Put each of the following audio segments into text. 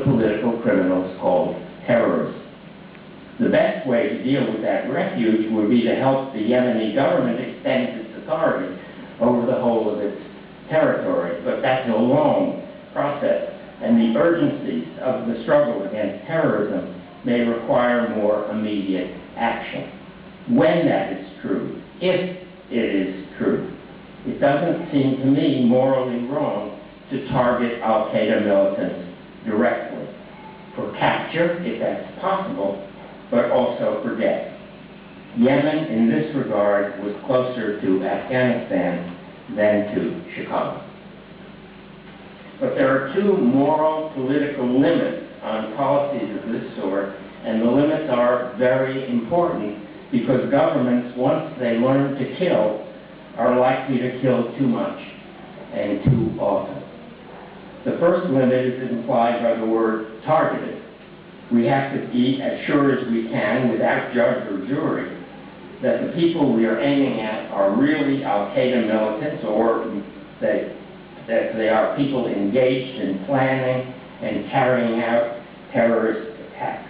political criminals called terrorists. The best way to deal with that refuge would be to help the Yemeni government extend its authority over the whole of its territory, but that's a long process, and the urgencies of the struggle against terrorism may require more immediate action. When that is true, if it is true, it doesn't seem to me morally wrong to target al-Qaeda militants directly, for capture, if that's possible, but also for death. Yemen, in this regard, was closer to Afghanistan than to Chicago. But there are two moral political limits on policies of this sort, and the limits are very important because governments, once they learn to kill, are likely to kill too much and too often. The first limit is implied by the word targeted. We have to be as sure as we can, without judge or jury, that the people we are aiming at are really al-Qaeda militants, or that they are people engaged in planning and carrying out terrorist attacks.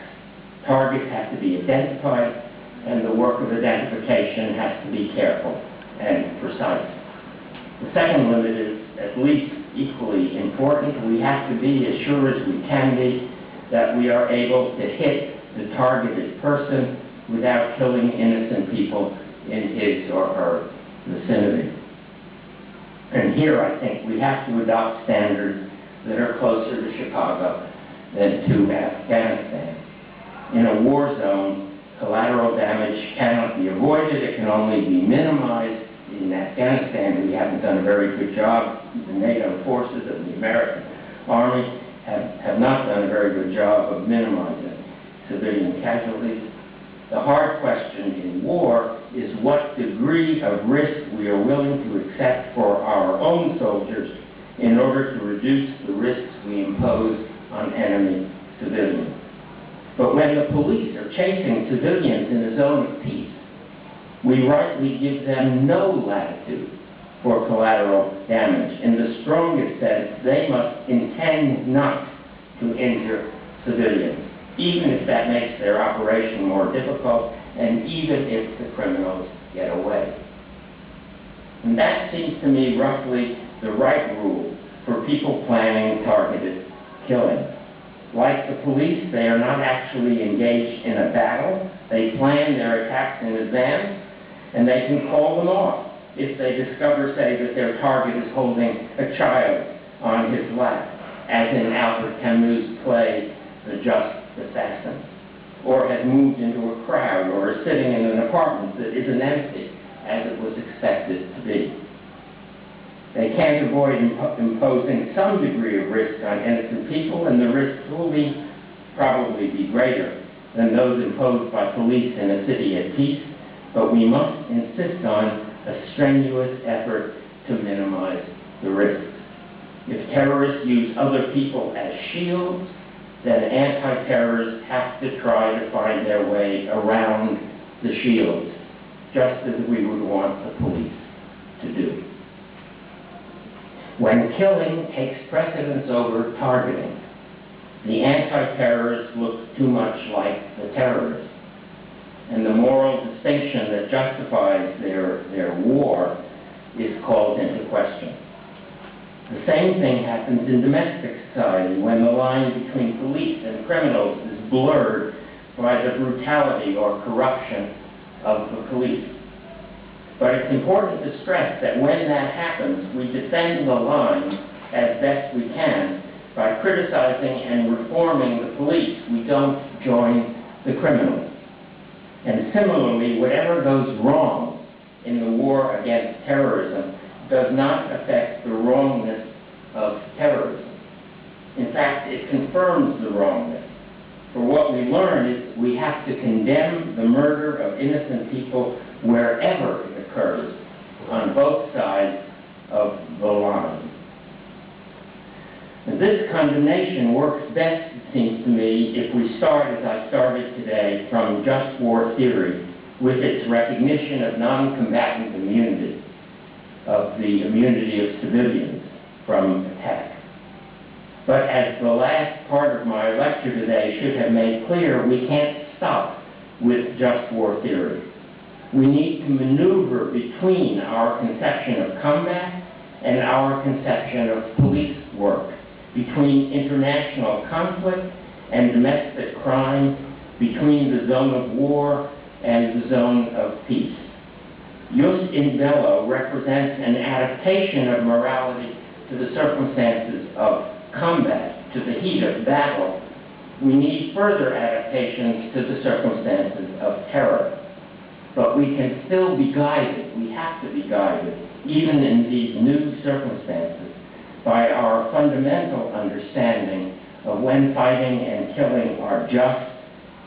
Targets have to be identified, and the work of identification has to be careful and precise. The second limit is at least equally important. We have to be as sure as we can be that we are able to hit the targeted person without killing innocent people in his or her vicinity. And here I think we have to adopt standards that are closer to Chicago than to Afghanistan. In a war zone, collateral damage cannot be avoided, it can only be minimized. In Afghanistan, we haven't done a very good job. The NATO forces and the American Army have not done a very good job of minimizing civilian casualties. The hard question in war is what degree of risk we are willing to accept for our own soldiers in order to reduce the risks we impose on enemy civilians. But when the police are chasing civilians in a zone of peace, we rightly give them no latitude for collateral damage. In the strongest sense, they must intend not to injure civilians, even if that makes their operation more difficult, and even if the criminals get away. And that seems to me roughly the right rule for people planning targeted killing. Like the police, they are not actually engaged in a battle. They plan their attacks in advance, and they can call them off if they discover, say, that their target is holding a child on his lap, as in Albert Camus' play, The Just Assassin, or has moved into a crowd, or is sitting in an apartment that isn't empty, as it was expected to be. They can't avoid imposing some degree of risk on innocent people, and the risks will probably be greater than those imposed by police in a city at peace, but we must insist on a strenuous effort to minimize the risks. If terrorists use other people as shields, then anti-terrorists have to try to find their way around the shields, just as we would want the police to do. When killing takes precedence over targeting, the anti-terrorists look too much like the terrorists, and the moral distinction that justifies their war is called into question. The same thing happens in domestic society when the line between police and criminals is blurred by the brutality or corruption of the police. But it's important to stress that when that happens, we defend the line as best we can by criticizing and reforming the police. We don't join the criminals. And similarly, whatever goes wrong in the war against terrorism does not affect the wrongness of terrorism. In fact, it confirms the wrongness. For what we learn is we have to condemn the murder of innocent people wherever it occurs, on both sides of the line. And this condemnation works best, it seems to me, if we start, as I started today, from just war theory, with its recognition of non-combatant immunity, of the immunity of civilians from attack. But as the last part of my lecture today should have made clear, we can't stop with just war theory. We need to maneuver between our conception of combat and our conception of police work, between international conflict and domestic crime, between the zone of war and the zone of peace. Jus in bello represents an adaptation of morality to the circumstances of combat, to the heat of battle. We need further adaptations to the circumstances of terror. But we can still be guided, we have to be guided, even in these new circumstances, by our fundamental understanding of when fighting and killing are just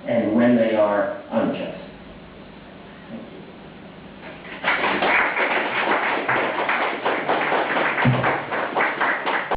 and when they are unjust.